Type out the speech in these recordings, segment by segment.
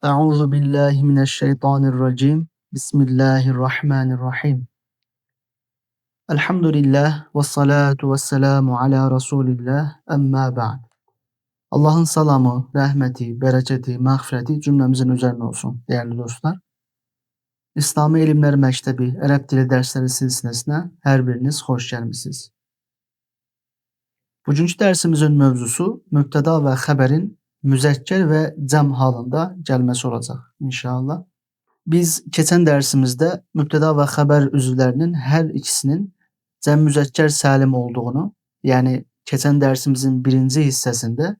Euzu billahi mineşşeytanirracim. Bismillahirrahmanirrahim. Elhamdülillah ve salatu ve selamu ala Resulillah. Amma ba'd. Allah'ın salamı, rahmeti, bereketi, mağfireti cümlemizin üzerine olsun değerli dostlar. İslami İlimler Mektebi Arap Dili Dersleri silsilesine her biriniz hoş gelmişsiniz. Bugünkü dersimizin mövzusu mübteda ve haberin müzekker ve cem halında gelmesi olacak inşallah. Biz keçən dərsimizdə mübtəda və xəbər üzvlərinin hər ikisinin cəm müzəkkər səlim olduğunu, yəni keçən dərsimizin birinci hissəsində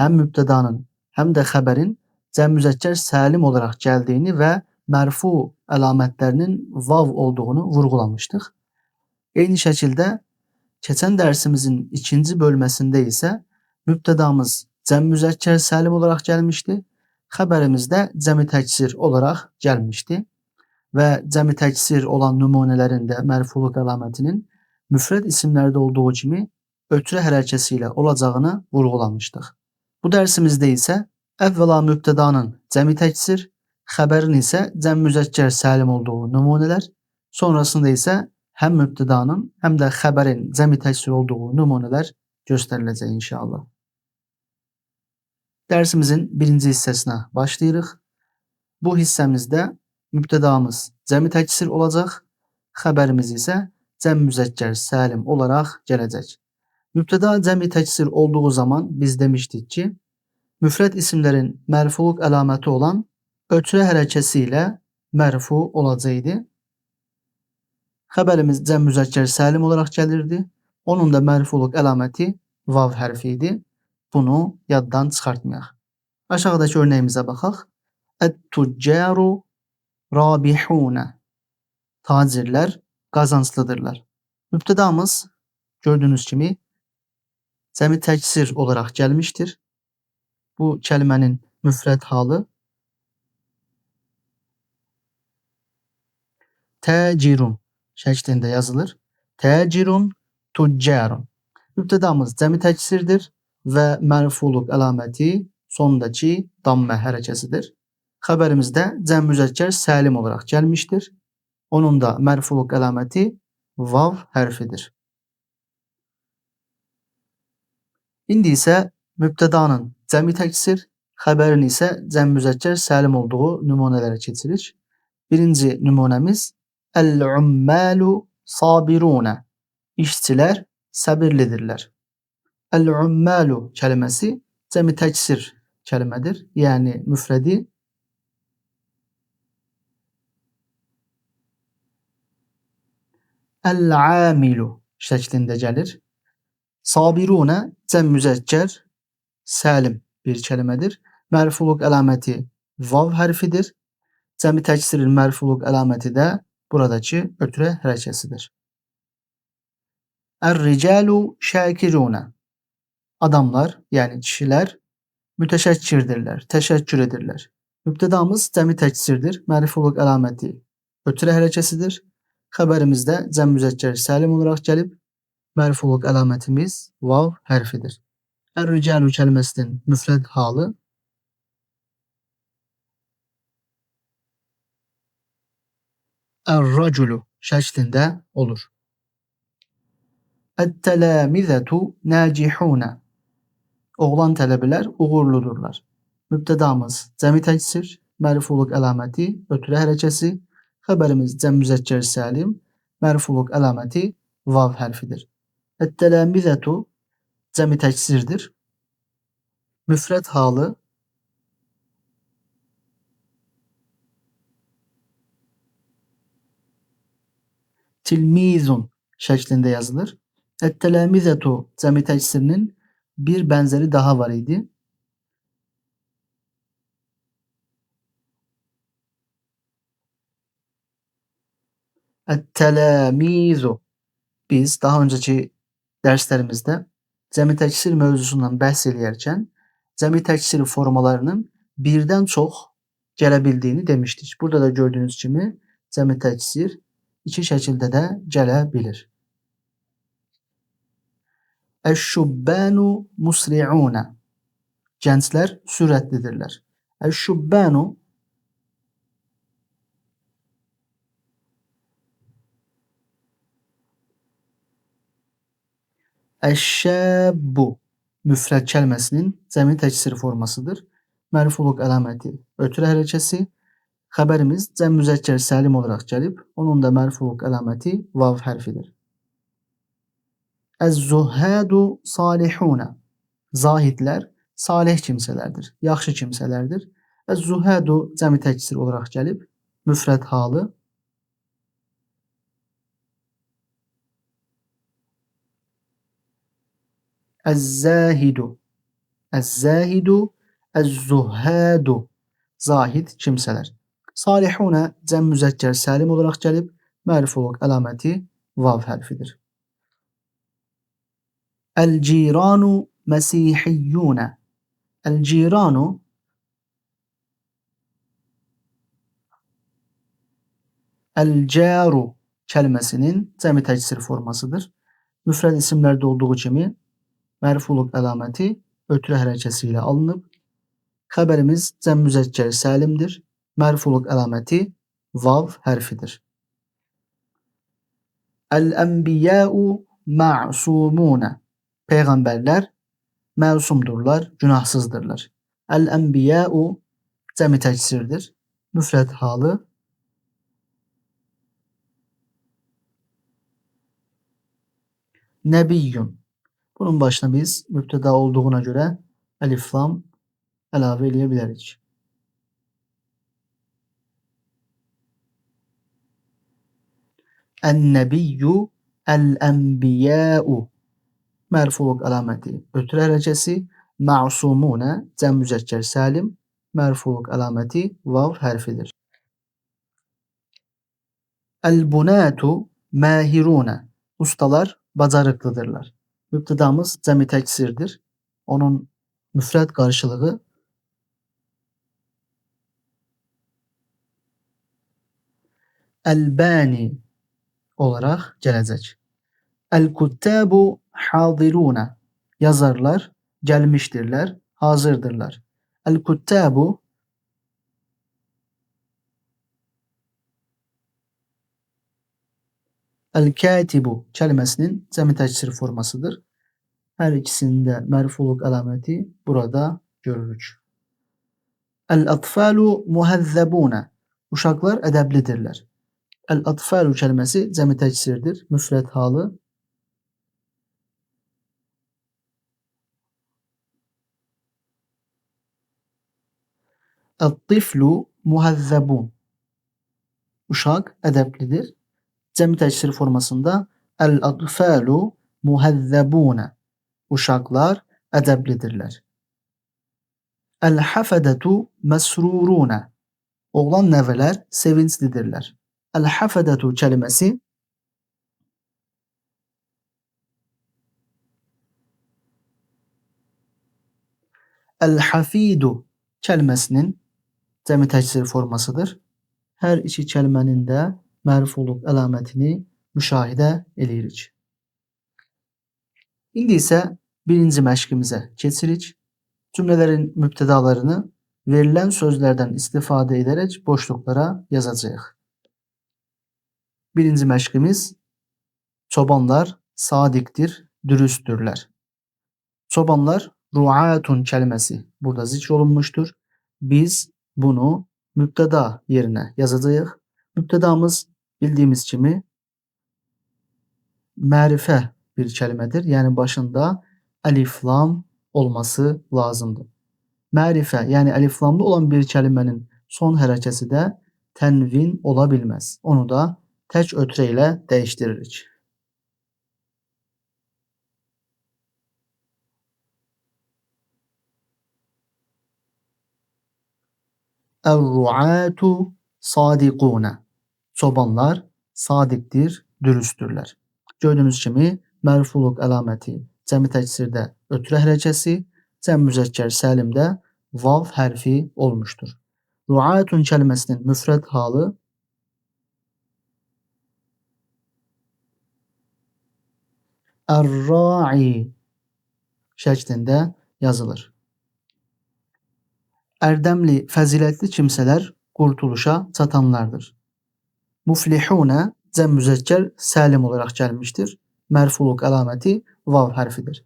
həm mübtədanın, həm də xəbərin cəm müzəkkər səlim olaraq gəldiyini və mərfu əlamətlərinin vav olduğunu vurğulamışdıq. Eyni şəkildə keçən dərsimizin ikinci bölməsində isə mübtədamız cəm müzəkkər səlim olaraq gəlmişdi. Xəbərimiz də cəm-i təksir olaraq gəlmişdi və cəm-i təksir olan nümunələrin də mərfuluq əlamətinin müfrəd isimlərdə olduğu kimi ötürə hərəkəsi ilə olacağını vurğulamışdıq. Bu dərsimizdə isə əvvəla mübtədanın cəm-i təksir, xəbərin isə cəm müzəkkər səlim olduğu nümunələr, sonrasında isə həm mübtədanın, həm də xəbərin cəm-i təksir olduğu nümunələr göstəriləcək inşallah. Dersimizin birinci hissəsinə başlayırıq. Bu hissəmizdə mübtədamız cəm-i təksir olacaq, xəbərimiz isə cəm müzəkkər səlim olaraq gələcək. Mübtəda cəm-i təksir olduğu zaman biz demişdik ki, müfrəd isimlərin mərfuluq əlaməti olan ötürə hərəkəsi ilə mərfu olacaqdı. Xəbərimiz cəm müzəkkər səlim olaraq gəlirdi. Onun da mərfuluq əlaməti vav hərfi idi. Bunu yaddan çıxartmayaq. Aşağıdakı örneğimize baxaq. Et-tüccaru rabihune. Tacirlər qazanclıdırlar. Mübtədamız gördüğünüz kimi cəm-i təksir olaraq gəlmişdir. Bu kelimenin müfrəd halı təcirun şəklində yazılır. Təcirun, tüccarun. Mübtədamız cəm-i təksirdir və mərfuluq əlaməti sondakı dammə hərəkəsidir. Xəbərimiz də cəm müzəkkər səlim olaraq gəlmişdir. Onun da mərfuluq əlaməti vav hərfidir. İndi isə mübtədanın cəm-i təksir, xəbərin isə cəm müzəkkər səlim olduğu nümunələrə keçirik. Birinci nümunəmiz El-ummalu sabiruna. İşçilər səbirlidirlər. El-ummalu keliməsi cəm-i təksir kelimədir. Yəni müfrədi el-amilu şəklində gəlir. Sabiruna cəm müzəkkər səlim bir kelimədir. Mərfuluq əlaməti vav hərfidir. Cəm-i təksirin mərfuluq əlaməti də buradakı ötürə hərəkəsidir. Er-ricalu şakiruna. Adamlar, yəni kişilər mütəşəkkirdirlər, təşəkkür edirlər. Mübtədamız cəm-i təksirdir. Mərfuluq əlaməti ötürə hərəkəsidir. Xəbərimiz də cəm müzəkkər səlim olaraq gəlib. Mərfuluq əlamətimiz vav hərfidir. Er-ricalu kəliməsinin müfrəd halı er-raculu şəklində olur. Et-telamizetu nacihuna. Oğlan tələbələr uğurludurlar. Mübtədamız cəm-i təksir, mərfuluq əlaməti ötürə hərəkəsi, xəbərimiz cəm müzəkkər səlim, mərfuluq əlaməti vav hərfidir. Et-telamizetu cəm-i təksirdir. Müfrəd halı tilmizun şəklində yazılır. Et-telamizetu cəm-i təksirinin bir benzeri daha var idi. Et-telamizu. Biz daha önceki derslerimizde cəm-i təksir mövzusundan bəhs edərkən cəm-i təksir formalarının birdən çox gələ bildiyini demişdik. Burada da gördüğünüz kimi cəm-i təksir iki şəkildə də gələ bilir. Eş-şubbanu musri'una. Gənclər sürətlidirlər. Eş-şubbanu Əşşəbbu müfrəd kəlməsinin cəmi təksir formasıdır. Mərfuluq əlaməti ötürə hərəkəsi. Xəbərimiz cəm müzəkkər səlim olaraq gəlib. Onun da mərfuluq əlaməti vav hərfidir. Əz-zuhadu salihuna. Zahidlər salih kimsələrdir, yaxşı kimsələrdir. Əz-zuhadu cəmi təksir olaraq gəlib. Müfrəd halı. Əz-zəhidu. Əz-zəhidu, əz-zuhadu. Zahid kimsələr. Salihuna cəm müzəkkər səlim olaraq gəlib. Mərfuluq əlaməti vav hərfidir. Əl-ciranu məsihiyyunə. Əl-ciranu Əl-caru kəlməsinin cəmi təksir formasıdır. Müfrəd isimlərdə olduğu kimi mərfuluq əlaməti ötürə hərəkəsi ilə alınıb. Xəbərimiz cəm müzəkkər səlimdir. Mərfuluq əlaməti vav hərfidir. Əl-ənbiyəu ma'sumunə. Peyğəmbərlər məsumdurlar, günahsızdırlar. Əl-ənbiyəu cəmi təksirdir. Müfrəd halı. Nəbiyyun. Bunun başına biz mübtəda olduğuna görə əlif lam əlavə eləyə bilərik. Ən-nəbiyyu, əl-ənbiyəu. Mərfuluq əlaməti ötürə hərəkəsi. Ma'sumunə cəm müzəkkər səlim. Mərfuluq əlaməti vav hərfidir. Əl-bunatu mahirunə. Ustalar bacarıqlıdırlar. Mübtədamız cəmi təksirdir. Onun müfrəd qarşılığı əl-bani olaraq gələcək. Əl-kuttabu hadirunə. Yazarlar gəlmişdirlər, hazırdırlar. Əl-kuttabu Əl-katibu kəlməsinin cəmi təksir formasıdır. Hər ikisinin də mərfuluq əlaməti burada görürük. Əl-atfalu muhəzzəbunə. Uşaqlar ədəblidirlər. Əl-atfalu kəlməsi cəmi təksirdir. Müfrəd halı. Əl-tiflu muhəzzəbun. Uşaq ədəblidir. Cəmi təksir formasında əl-atfalu muhəzzəbunə. Uşaqlar ədəblidirlər. Əl-hafədətu məsrurunə. Oğlan nəvələr sevinclidirlər. Əl-hafədətu kəlməsi Əl-hafidu kəlməsinin cəmi təksir formasıdır. Hər iki kəlmənin də mərfuluq əlamətini müşahidə eləyirik. İndi isə birinci məşqimizə keçirik. Cümlələrin mübtədalarını verilən sözlərdən istifadə edərək boşluqlara yazacağıq. Birinci məşqimiz çobanlar sadiqdir, dürüsttürlər. Çobanlar ruatun kəlməsi burada zikr olunmuşdur. Biz bunu mübtəda yerinə yazacağıq. Mübtədamız bildiyimiz kimi mərifə bir kəlmədir. Yəni başında əlif lam olması lazımdır. Mərifə, yəni əlif lamlı olan bir kəlmənin son hərəkəsi də tənvin ola bilməz. Onu da tək ötürə ilə dəyişdiririk. Er-ruatu sadiquna. Çobanlar sadiqdir, dürüsttürlər. Gördüyünüz kimi mərfuluq əlaməti cəmi təksirdə ötürə hərəkəsi, cəm müzəkkər səlimdə vav hərfi olmuşdur. Ruatun kəlməsinin müfrəd halı er-ra'i şəklində yazılır. Ərdəmli, fəzilətli kimsələr qurtuluşa çatanlardır. Muflihunə cəm müzəkkər səlim olaraq gəlmişdir. Mərfuluq əlaməti vav hərfidir.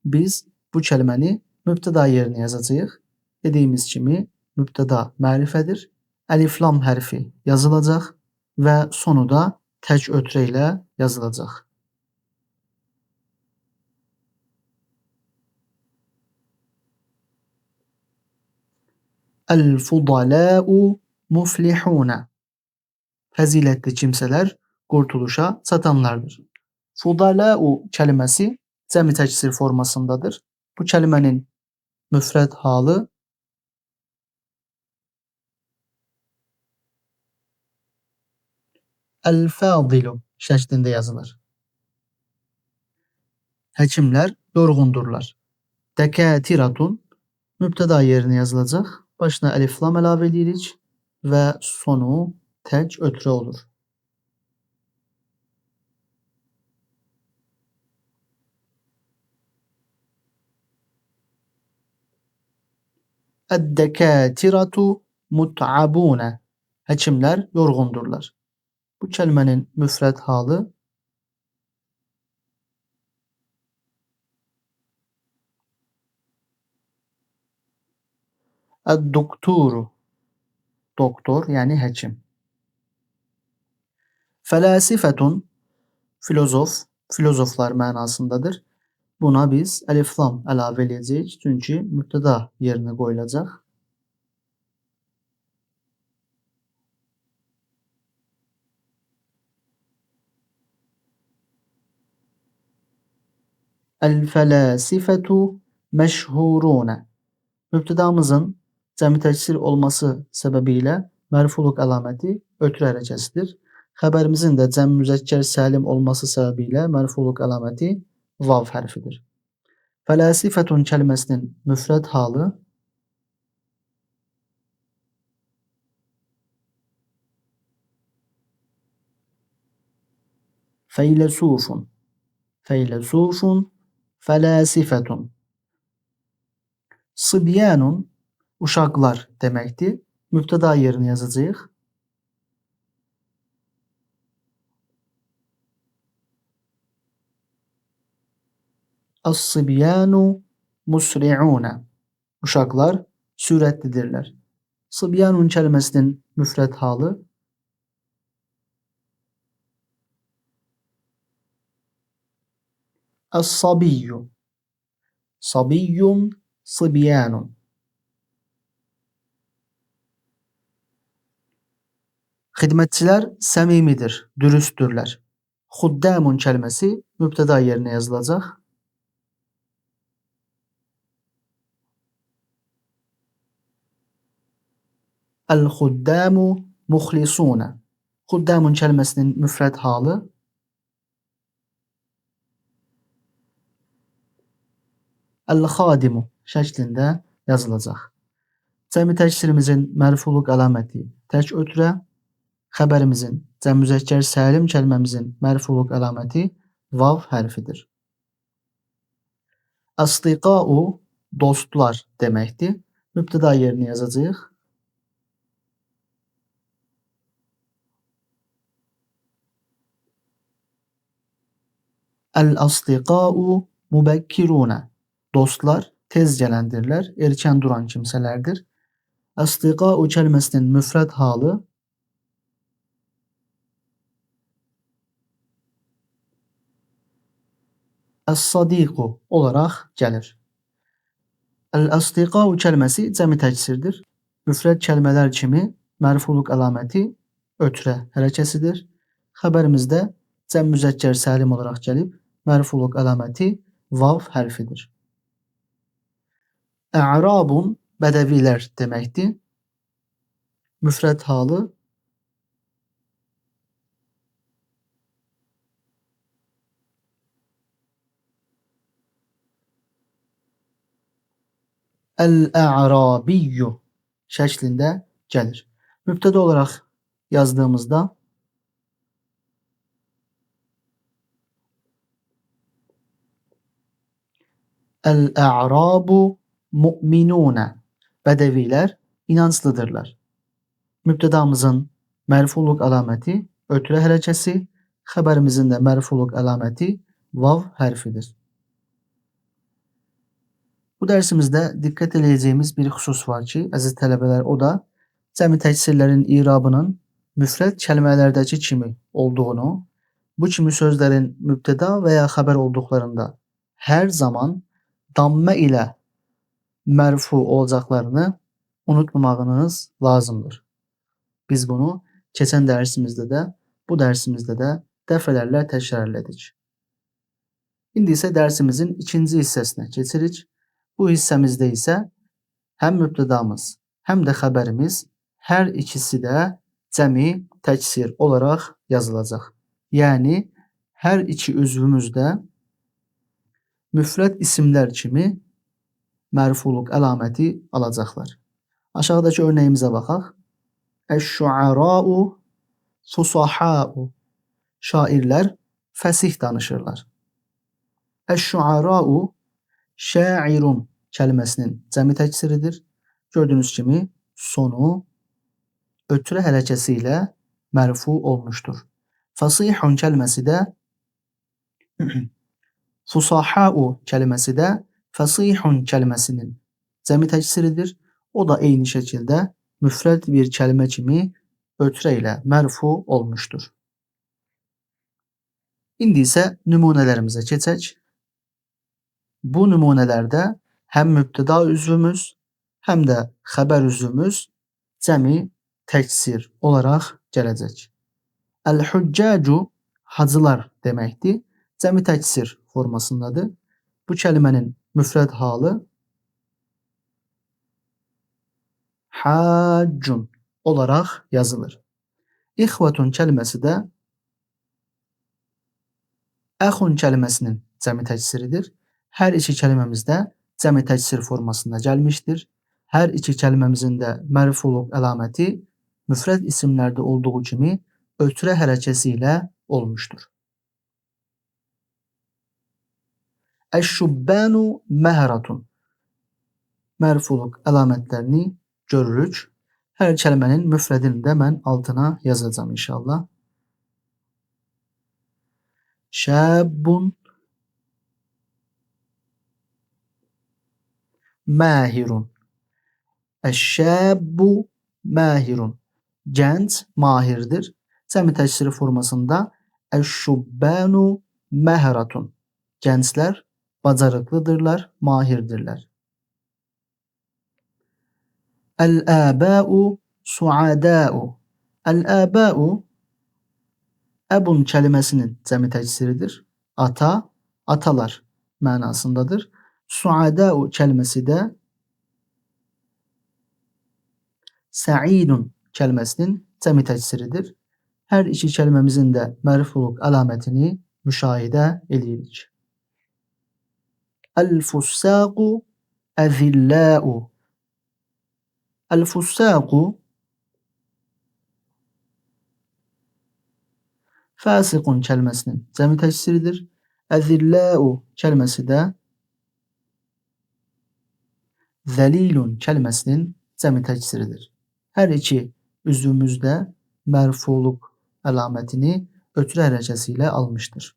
Biz bu kəlməni mübtəda yerinə yazacağıq. Dediyimiz kimi mübtəda mərifədir. Əlif lam hərfi yazılacaq və sonu da tək ötürə ilə yazılacaq. El-fudaləu muflihunə. Fəzilətli kimsələr qurtuluşa çatanlardır. Fudaləu kəlməsi cəmi təksir formasındadır. Bu kəlmənin müfrəd halı el-fadilu şəklində yazılır. Həkimlər yorğundurlar. Dəkatiratun mübtəda yerinə yazılacaq. Başına əlif lam əlavə edirik və sonu tək ötürə olur. Əd-dəkətiratu mut'abunə. Həkimlər yorğundurlar. Bu kəlmənin müfrəd halı Əd-dokturu. Doktor, yəni həkim. Fələsifətun filozof, filozoflar mənasındadır. Buna biz əlif lam əlavə edəcəyik, çünki mübtəda yerinə qoyulacaq. El-fələsifətu məşhurunə. Mübtədamızın cəmi təksir olması səbəbilə mərfuluq əlaməti ötürə hərəkəsidir. Xəbərimizin də cəm müzəkkər səlim olması səbəbilə mərfuluq əlaməti vav hərfidir. Fələsifətun kəlməsinin müfrəd halı feyləsufun. Feyləsufun, fələsifətun. Sıbyanun uşaqlar deməkdir. Mübtəda yerinə yazacağıq. As-sıbyanu musri'unə. Uşaqlar sürətlidirlər. Sıbyanun kəlməsinin müfrəd halı as-sabiyyu. Sabiyyun, sıbyanun. Xidmətçilər səmimidir, dürüstdürlər. Xuddamun kəlməsi mübtəda yerinə yazılacaq. El-xuddamu muxlisunə. Xuddamun kəlməsinin müfrəd halı el-xadimu şəklində yazılacaq. Cəmi təksirimizin mərfuluq əlaməti tək ötürə, xəbərimizin cəm müzəkkər səlim kəlməmizin mərfuluq əlaməti vav hərfidir. Asdiqau dostlar deməkdir. Mübtəda yerinə yazacağıq. El-asdiqau mubəkkirunə. Dostlar tez gələndirlər, erkən duran kimsələrdir. Asdiqau kəlməsinin müfrəd halı Əs-sadiqu olaraq gəlir. El-asdiqau kəlməsi cəmi təksirdir. Müfrəd kəlmələr kimi mərfuluq əlaməti ötürə hərəkəsidir. Xəbərimizdə cəm müzəkkər səlim olaraq gəlib, mərfuluq əlaməti vav hərfidir. Ə'rabun bədəvilər deməkdir. Müfrəd halı El-ə'rabiyyu şəklində gəlir. Mübtəda olaraq yazdığımızda El-ə'rabu mu'minunə. Bədəvilər inanclıdırlar. Mübtədamızın mərfuluq əlaməti ötürə hərəkəsi, xəbərimizin də mərfuluq əlaməti vav hərfidir. Bu dərsimizdə diqqət eləyəcəyimiz bir xüsus var ki, əziz tələbələr, o da cəmi təksirlərin irabının müfrət kəlmələrdəki kimi olduğunu, bu kimi sözlərin mübtəda və ya xəbər olduqlarında hər zaman dammə ilə mərfu olacaqlarını unutmamağınız lazımdır. Biz bunu keçən dərsimizdə də, bu dərsimizdə də dəfələrlə təkrar elədik. İndi isə dərsimizin ikinci hissəsinə keçirik. Bu hissəmizdə isə həm mübtədamız, həm də xəbərimiz hər ikisi də cəmi təksir olaraq yazılacaq. Yəni hər iki üzvümüz də müfrət isimlər kimi mərfuluq əlaməti alacaqlar. Aşağıdakı örnəyimizə baxaq. Əş-şuərau fusahau. Şairlər fəsih danışırlar. Əş-şuərau şairun kəlməsinin cəmi təksiridir. Gördüyünüz kimi sonu ötürə hərəkəsi ilə mərfu olmuşdur. Fasihun kəlməsi də fusahau kəlməsi də fasihun kəlməsinin cəmi təksiridir. O da eyni şəkildə müfrəd bir kəlmə kimi ötürə ilə mərfu olmuşdur. İndi isə nümunələrimizə keçək. Bu nümunələrdə həm mübtəda üzvümüz, həm də xəbər üzvümüz cəmi təksir olaraq gələcək. Əl-hüccacu hacılar deməkdir. Cəmi təksir formasındadır. Bu kəlmənin müfrəd halı haccun olaraq yazılır. İxvatun kəlməsi də əxun kəlməsinin cəmi təksiridir. Hər iki kəlməmiz də cəmi təksir formasında gəlmişdir. Hər iki kəlməmizin də mərfuluq əlaməti müfrəd isimlərdə olduğu kimi ötürə hərəkəsi ilə olmuşdur. Əş-şubbanu məhratun. Mərfuluq əlamətlərini görürük. Hər kəlmənin müfrədini də mən altına yazacağım inşallah. Şəbbun mahirun. Əş-şəbbu mahirun. Gənc mahirdir. Cəmi təksiri formasında əş-şubbanu məhratun. Gənclər bacarıqlıdırlar, mahirdirlər. Əl-əbəu suadau. Əl-əbəu əbun kəlməsinin cəmi təksiridir. Ata, atalar mənasındadır. Suadau kəlməsi də səidun kəlməsinin cəmi təksiridir. Hər iki kəlməmizin də mərfuluq əlamətini müşahidə edirik. Əl-fussaqu əzillau. Əl-fussaqu fasiqun kəlməsinin cəmi təksiridir. Əzillau kəlməsi də zəlilun kəlməsinin cəmi təksiridir. Hər iki üzvümüz də mərfuluq əlamətini ötürə hərəkəsi ilə almışdır.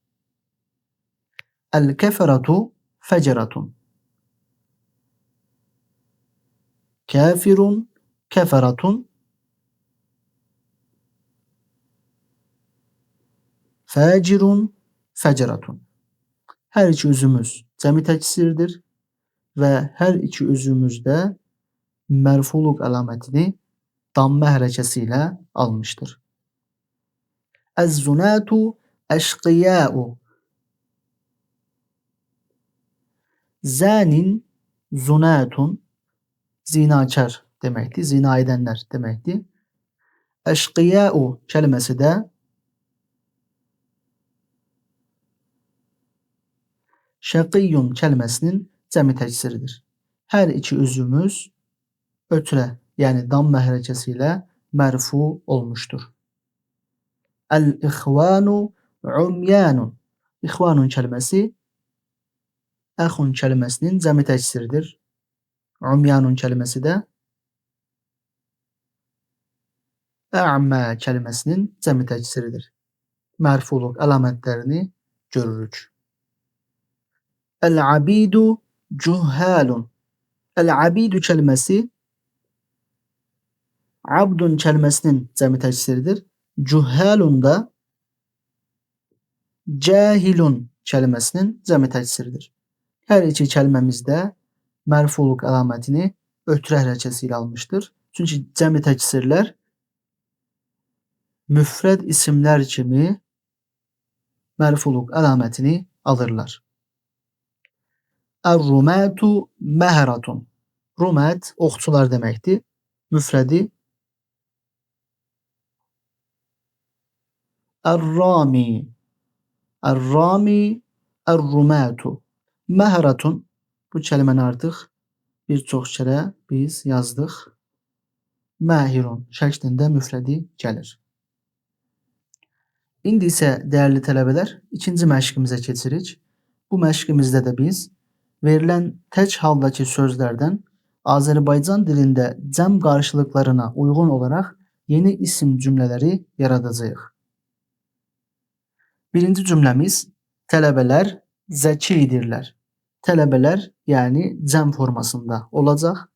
Əl-kəfəratu fəcəratun. Kafirun kəfəratun. Fəcirun fəcəratun. Hər iki üzvümüz cəmi təksirdir və hər iki üzvümüz də mərfuluq əlamətini dammə hərəkəsi ilə almışdır. Əz-zunatu əşqiyau. Zənin zunatun zinakar deməkdir, zina edənlər deməkdir. Əşqiyau kəlməsi də şəqiyyun kəlməsinin cəmi təksiridir. Hər iki üzvümüz ötürə, yəni dammə hərəkəsi ilə mərfu olmuşdur. Əl-ixvanu umyanun. İxvanun kəlməsi əxun kəlməsinin cəmi təksiridir. Umyanun kəlməsi də ə'mə kəlməsinin cəmi təksiridir. Mərfuluq əlamətlərini görürük. Əl-abidu cuhalun. El-abidu kelimesi abdun kelimesinin cəmi təksiridir. Cuhalun da cahilun kelimesinin cəmi təksiridir. Hər iki kəlməmiz də mərfuluq əlamətini ötürə hərəkəsi ilə almışdır. Çünki cəmi təksirlər müfrəd isimlər kimi mərfuluq əlamətini alırlar. Er-rumatu məhratun. Rumat oxçular deməkdir. Müfrədi er-rami. Er-rami, er-rumatu. Məhratun bu kəliməni artıq bir çox kərə biz yazdıq. Mahirun şəklində müfrədi gəlir. İndi isə dəyərli tələbələr, ikinci məşqimizə keçirik. Bu məşqimizdə də biz verilən tək haldakı sözlərdən Azərbaycan dilində cəm qarşılıqlarına uyğun olaraq yeni isim cümlələri yaradacağıq. Birinci cümləmiz tələbələr zəkidirlər. Tələbələr yəni cəm formasında olacaq.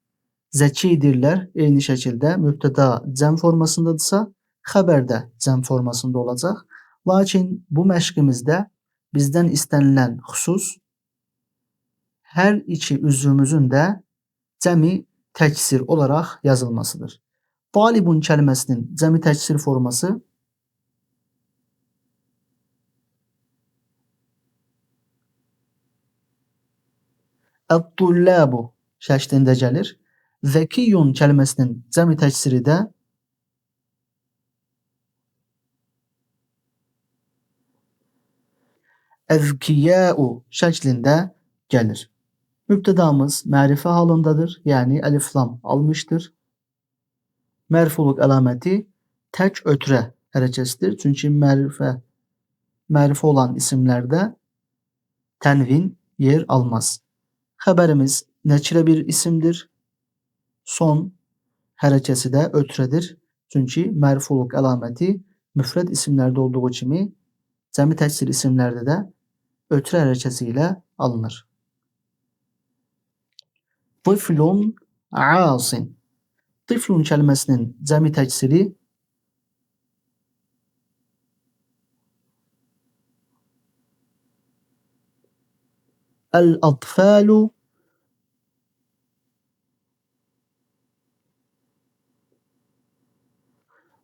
Zəkidirlər eyni şəkildə mübtəda cəm formasındadırsa, xəbər də cəm formasında olacaq. Lakin bu məşqimizdə bizdən istənilən xüsus hər iki üzvümüzün də cəmi təksir olaraq yazılmasıdır. Talibun kəliməsinin cəmi təksir forması Ət-tullabu şəklində gəlir. Zəkiyun kəliməsinin cəmi təksiri də əzkiyəu şəklində gəlir. Mübtədamız mərifə halındadır, yəni əlif-lam almışdır. Mərfuluq əlaməti tək ötürə hərəkəsidir. Çünki mərifə olan isimlərdə tənvin yer almaz. Xəbərimiz nəkirə bir isimdir. Son hərəkəsi də ötürədir. Çünki mərfuluq əlaməti müfrəd isimlərdə olduğu kimi cəmi təksir isimlərdə də ötürə hərəkəsi ilə alınır. Tiflun asin. Tiflun kəliməsinin cəmi təksiri el-atfalu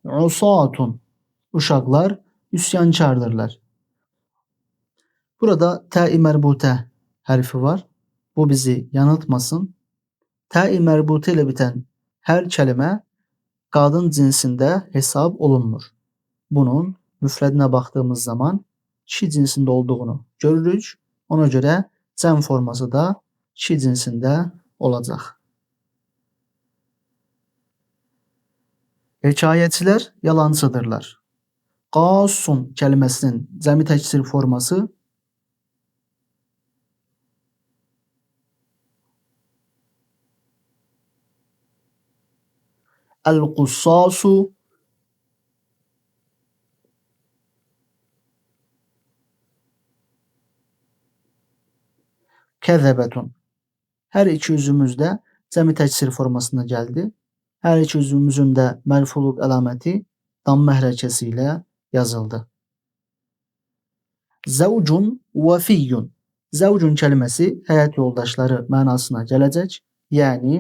usatun. Uşaqlar üsyankardırlar. Burada tə-i mərbutə hərfi var. Bu bizi yanıltmasın. Tə-i mərbutə ilə bitən hər kəlimə qadın cinsində hesab olunmur. Bunun müfrədinə baxdığımız zaman kişi cinsində olduğunu görürük. Ona görə cəm forması da kişi cinsində olacaq. Hekayətçilər yalancıdırlar. Qasun kəliməsinin cəmi təksir forması el-qussasu kəzəbətun. Hər iki üzümüz də cəmi təksir formasına gəldi. Hər iki üzümüzün də mərfuluq əlaməti dammə hərəkəsi ilə yazıldı. Zəvcun vəfiyyun. Zəvcun kəliməsi həyat yoldaşları mənasına gələcək. Yəni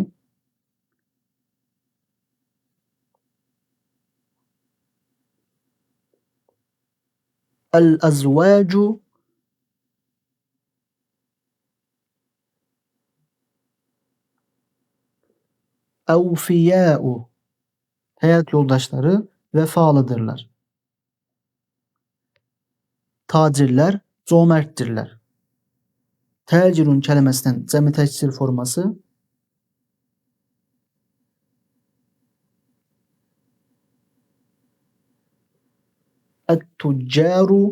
el-əzvəcu əvfiyəu. Həyat yoldaşları vəfalıdırlar. Tacirlər cömərtdirlər. Təcirun kəliməsinin cəmi təksir forması ət-tüccaru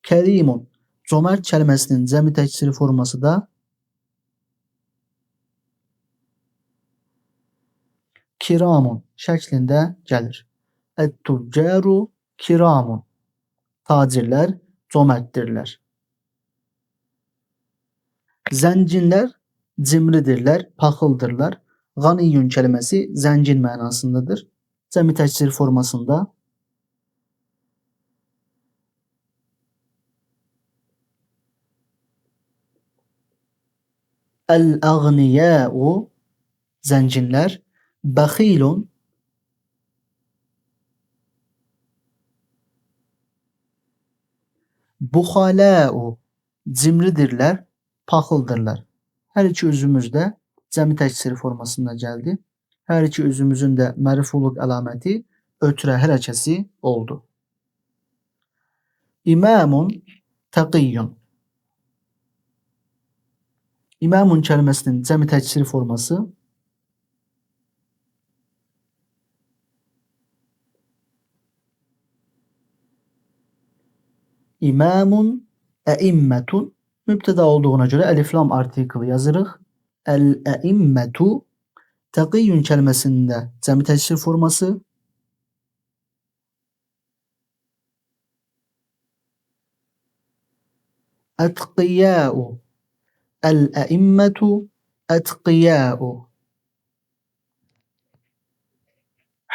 kərimun. Cömərt kəliməsinin cəmi təksir forması da kiramun şəklində gəlir. Ət-tüccaru kiramun. Tacirlər cömərtdirlər. Zənginlər cimridirlər, paxıldırlar. Ganiyyun kəlməsi zəngin mənasındadır. Cəmi təksir formasında el-əğniyəu zənginlər, bəxilun buxaləu cimridirlər, paxıldırlar. Hər iki özümüz də cəmi təksir formasında gəldi. Hər iki özümüzün də mərfuluq əlaməti ötürə hərəkəsi oldu. İmamun təqiyyun. İmamun kəlməsinin cəmi təksir forması İmamun əimmetun mübtəda olduğuna görə əlif-lam artiklı yazırıq. Əl-əimmetu təqiyyun kəlməsində cəmi təksir forması ətqiyəu. Əl-əimmetu ətqiyəu.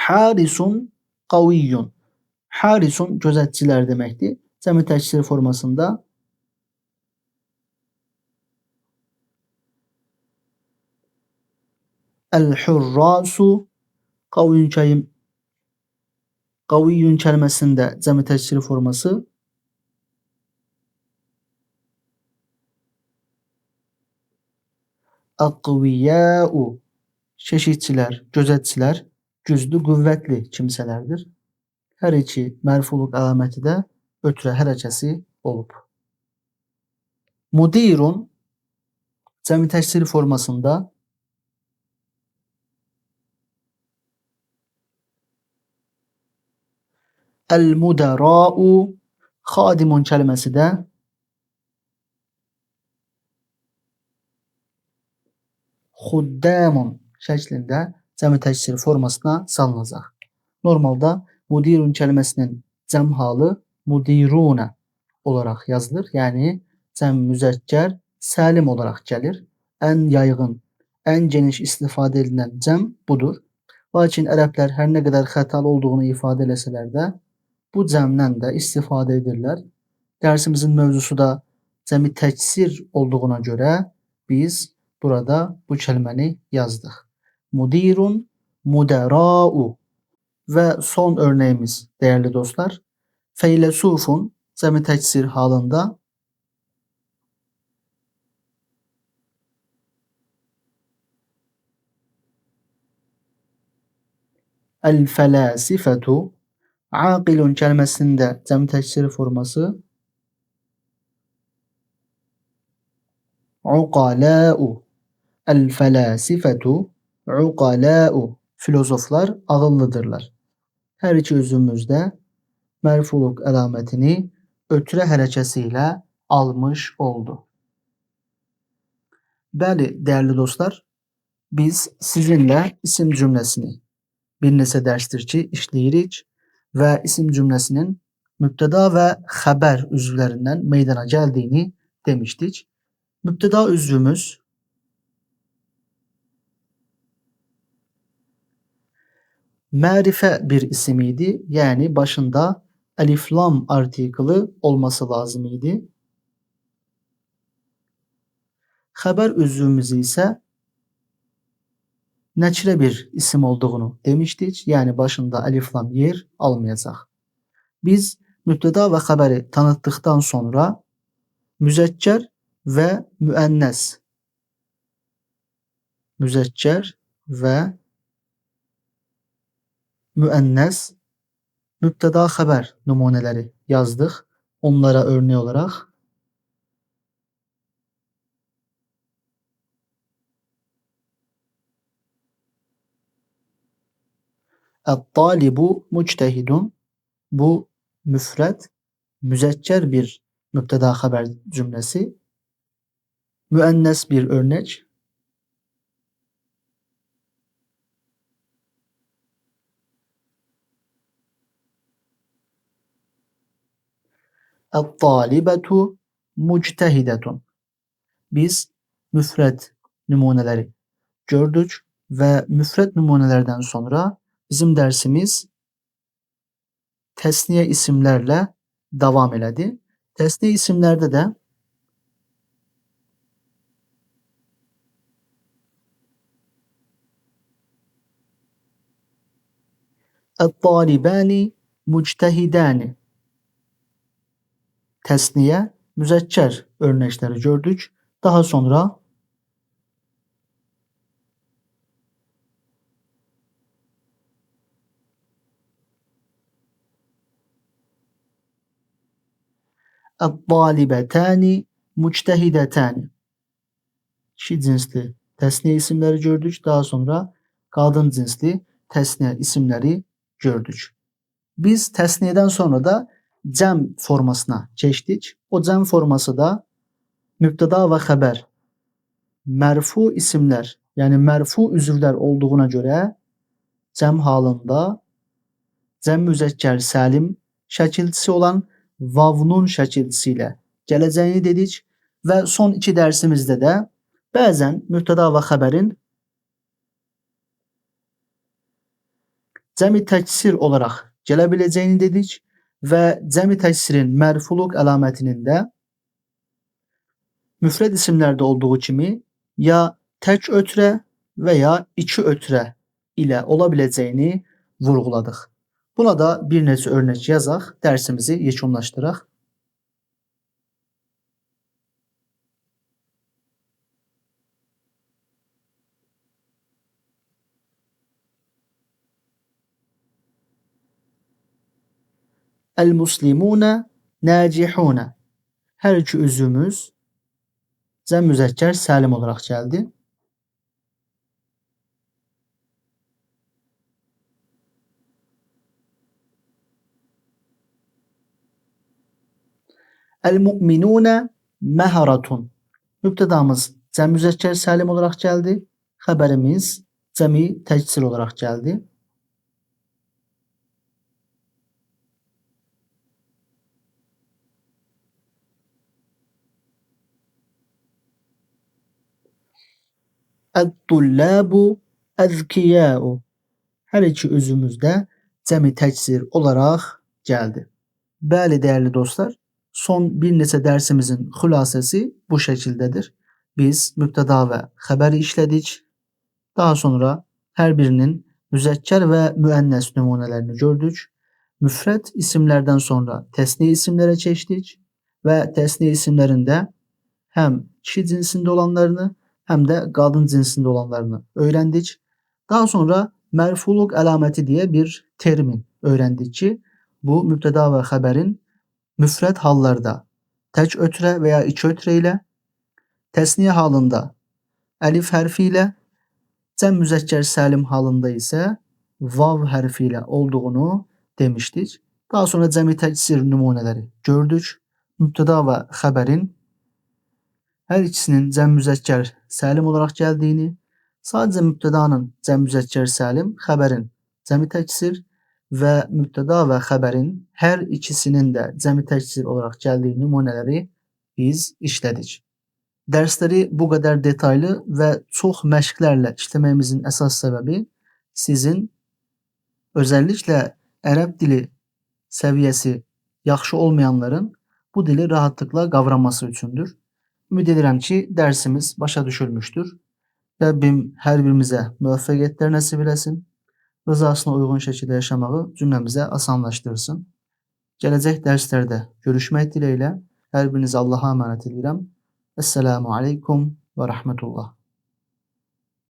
Harisun qaviyyun. Harisun gözətçilər deməkdir. Cəmi təksir formasında el-hurrasu qaviyyun kəlməsində cəmi təksir forması aqviyəu. Keşikçilər, gözətçilər güclü, qüvvətli kimsələrdir. Hər iki mərfuluq əlaməti də ötürə hərəkəsi olub. Mudirun cəmi təksir formasında el-mudarau. Xadimun kəlməsi də xuddamun şəklində cəmi təksir formasına salınacaq. Normalda mudirun kəlməsinin cəm halı mudiruna olaraq yazılır. Yəni cəm müzəkkər səlim olaraq gəlir. Ən yayğın, ən geniş istifadə edilən cəm budur. Lakin ərəblər hər nə qədər xətalı olduğunu ifadə eləsələr də bu cəmdən də istifadə edirlər. Dərsimizin mövzusu da cəmi təksir olduğuna görə biz burada bu kəlməni yazdıq. Mudirun, mudarau. Və son örnəyimiz dəyərli dostlar, feyləsufun cəmi təksir halında el-fələsifətu. Aqilun kəlməsində cəmi təksir forması uqalau. El-fələsifətu uqalau. Filozoflar ağıllıdırlar. Hər iki özümüz də mərfuluq əlamətini ötürə hərəkəsi ilə almış oldu. Bəli, dəyərli dostlar, biz sizinlə isim cümləsini bir neçə dərsdir ki, işləyirik və isim cümləsinin mübtəda və xəbər üzvlərindən meydana gəldiyini demişdik. Mübtəda üzvümüz mərifə bir isim idi, yəni başında əlif-lam artiklı olması lazım idi. Xəbər üzvümüz isə nəkirə bir isim olduğunu demişdik, yəni başında əlif-lam yer almayacaq. Biz mübtəda və xəbəri tanıtdıqdan sonra müzəkkər və müənnəs, müzəkkər və müənnəs mübtəda xəbər nümunələri yazdıq. Onlara örnek olaraq Ət-talibu müctəhidun, bu müfrət, müzəkkər bir mübtəda xəbər cümləsi, müənnəs bir örnek. Ət-talibətu müctəhidətun. Biz müfrət nümunələri gördük və müfrət nümunələrdən sonra bizim dərsimiz təsniyə isimlərlə davam elədi. Təsniyə isimlərdə də "Ət-talibani muctəhidani" təsniyə müzəkkər örnəkləri gördük. Daha sonra "Ət-talibətani muctəhidətani" kişi cinsli təsniyə isimləri gördük. Daha sonra qadın cinsli təsniyə isimləri gördük. Biz təsniyədən sonra da cəm formasına keçdik. O cəm forması da mübtəda və xəbər mərfu isimlər, yəni mərfu üzvlər olduğuna görə cəm halında cəm müzəkkər səlim şəkilçisi olan vavnun şəkilçisi ilə gələcəyini dedik və son 2 dərsimizdə də bəzən mübtəda və xəbərin cəmi təksir olaraq gələ biləcəyini dedik və cəmi təksirin mərfuluq əlamətinin də müfrəd isimlərdə olduğu kimi ya tək ötrə və ya 2 ötrə ilə ola biləcəyini vurğuladıq. Buna da bir neçə örnək yazaq, dərsimizi yekunlaşdıraq. El-muslimuna nacihuna. Hər iki üzvümüz cəm müzəkkər səlim olaraq gəldi. El-mu'minuna məharatun. Mübtədamız cəm müzəkkər səlim olaraq gəldi. Xəbərimiz cəmi təksir olaraq gəldi. Ət-tullabu əzkiyau. Hər iki üzvümüz də cəmi təksir olaraq gəldi. Bəli, dəyərli dostlar, son bir neçə dərsimizin xülasəsi bu şəkildədir. Biz mübtəda və xəbəri işlədik. Daha sonra hər birinin müzəkkər və müənnəs nümunələrini gördük. Müfrət isimlərdən sonra təsniyə isimlərə keçdik və təsniyə isimlərində həm kişi cinsində olanlarını, həm də qadın cinsində olanlarını öyrəndik. Daha sonra mərfuluq əlaməti deyə bir termin öyrəndik ki, bu mübtəda və xəbərin müfrət hallarda tək ötrə və ya 2 ötrə ilə, təsniyə halında əlif hərfi ilə, cəm müzəkkər səlim halında isə vav hərfi ilə olduğunu demişdik. Daha sonra cəmi təksir nümunələri gördük. Mübtəda və xəbərin hər ikisinin cəm müzəkkər səlim olaraq gəldiyini, sadəcə mübtədanın cəm müzəkkər səlim, xəbərin cəmi təksir və mübtəda və xəbərin hər ikisinin də cəmi təksir olaraq gəldiyi nümunələri biz işlədik. Dərsləri bu qədər detaylı və çox məşqlərlə işləməyimizin əsas səbəbi sizin özəlliklə ərəb dili səviyyəsi yaxşı olmayanların bu dili rahatlıqla qavraması üçündür. Ümid edirəm ki, dərsimiz başa düşülmüşdür. Rəbbim hər birimizə müvəffəqiyyətlər nəsib eləsin. Rızasına uyğun şəkildə yaşamağı cümləmizə asanlaşdırsın. Gələcək dərslərdə görüşmək dileğiyle hər birinizi Allah'a əmanət edirəm. Esselamu aleykum və rəhmətullah.